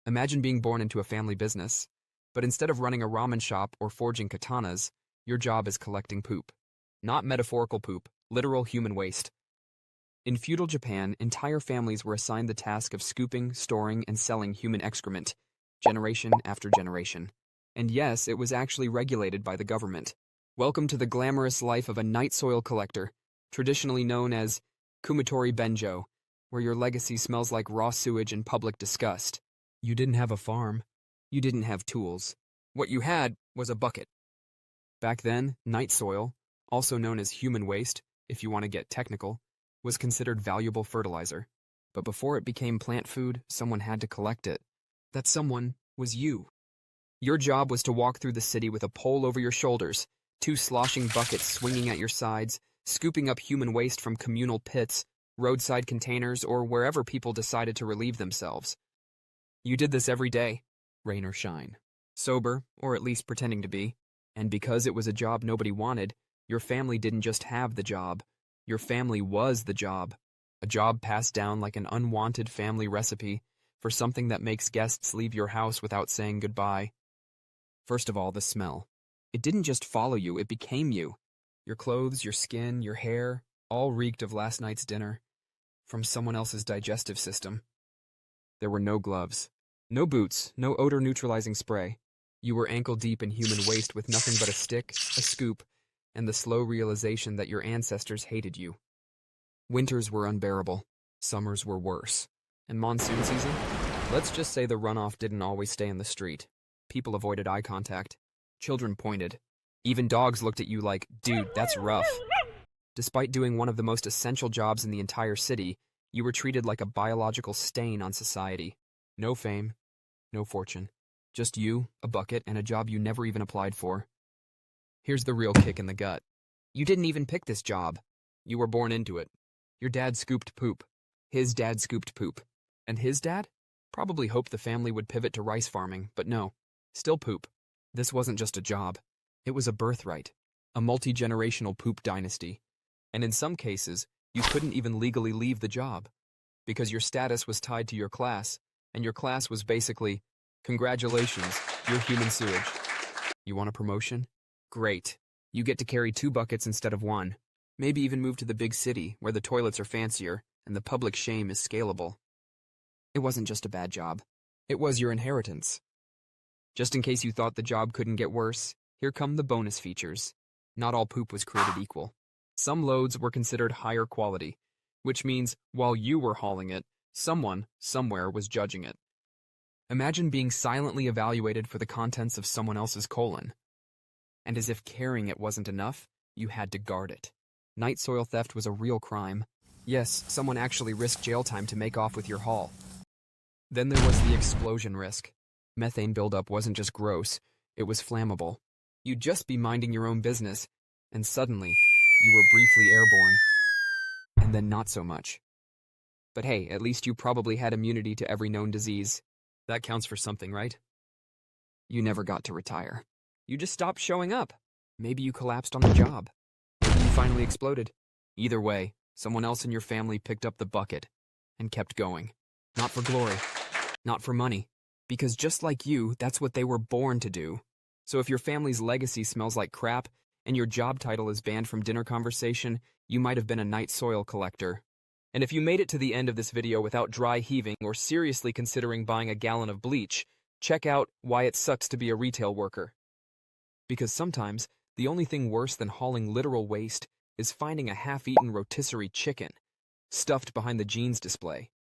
Imagine being born into a family business, but instead of running a ramen shop or forging katanas, your job is collecting poop. Not metaphorical poop, literal human waste. In feudal Japan, entire families were assigned the task of scooping, storing, and selling human excrement, generation after generation. And yes, it was actually regulated by the government. Welcome to the glamorous life of a night soil collector, traditionally known as kumatori benjo, where your legacy smells like raw sewage and public disgust. You didn't have a farm. You didn't have tools. What you had was a bucket. Back then, night soil, also known as human waste, if you want to get technical, was considered valuable fertilizer. But before it became plant food, someone had to collect it. That someone was you. Your job was to walk through the city with a pole over your shoulders, two sloshing buckets swinging at your sides, scooping up human waste from communal pits, roadside containers, or wherever people decided to relieve themselves. You did this every day, rain or shine, sober, or at least pretending to be. And because it was a job nobody wanted, your family didn't just have the job. Your family was the job. A job passed down like an unwanted family recipe for something that makes guests leave your house without saying goodbye. First of all, the smell. It didn't just follow you, it became you. Your clothes, your skin, your hair, all reeked of last night's dinner, from someone else's digestive system. There were no gloves, no boots, no odor-neutralizing spray. You were ankle-deep in human waste with nothing but a stick, a scoop, and the slow realization that your ancestors hated you. Winters were unbearable. Summers were worse. And monsoon season? Let's just say the runoff didn't always stay in the street. People avoided eye contact. Children pointed. Even dogs looked at you like, dude, that's rough. Despite doing one of the most essential jobs in the entire city, you were treated like a biological stain on society. No fame, no fortune. Just you, a bucket, and a job you never even applied for. Here's the real kick in the gut. You didn't even pick this job. You were born into it. Your dad scooped poop. His dad scooped poop. And his dad? Probably hoped the family would pivot to rice farming, but no. Still poop. This wasn't just a job. It was a birthright. A multi-generational poop dynasty. And in some cases, you couldn't even legally leave the job. Because your status was tied to your class, and your class was basically, congratulations, you're human sewage. You want a promotion? Great. You get to carry 2 buckets instead of 1. Maybe even move to the big city, where the toilets are fancier, and the public shame is scalable. It wasn't just a bad job. It was your inheritance. Just in case you thought the job couldn't get worse, here come the bonus features. Not all poop was created equal. Some loads were considered higher quality, which means while you were hauling it, someone, somewhere, was judging it. Imagine being silently evaluated for the contents of someone else's colon. And as if carrying it wasn't enough, you had to guard it. Night soil theft was a real crime. Yes, someone actually risked jail time to make off with your haul. Then there was the explosion risk. Methane buildup wasn't just gross, it was flammable. You'd just be minding your own business, and suddenly, you were briefly airborne. And then not so much. But hey, at least you probably had immunity to every known disease. That counts for something, right? You never got to retire. You just stopped showing up. Maybe you collapsed on the job. Maybe you finally exploded. Either way, someone else in your family picked up the bucket and kept going. Not for glory. Not for money. Because just like you, that's what they were born to do. So if your family's legacy smells like crap, and your job title is banned from dinner conversation, you might have been a night soil collector. And if you made it to the end of this video without dry heaving or seriously considering buying a gallon of bleach, check out Why It Sucks to Be a Retail Worker. Because sometimes, the only thing worse than hauling literal waste is finding a half-eaten rotisserie chicken stuffed behind the jeans display.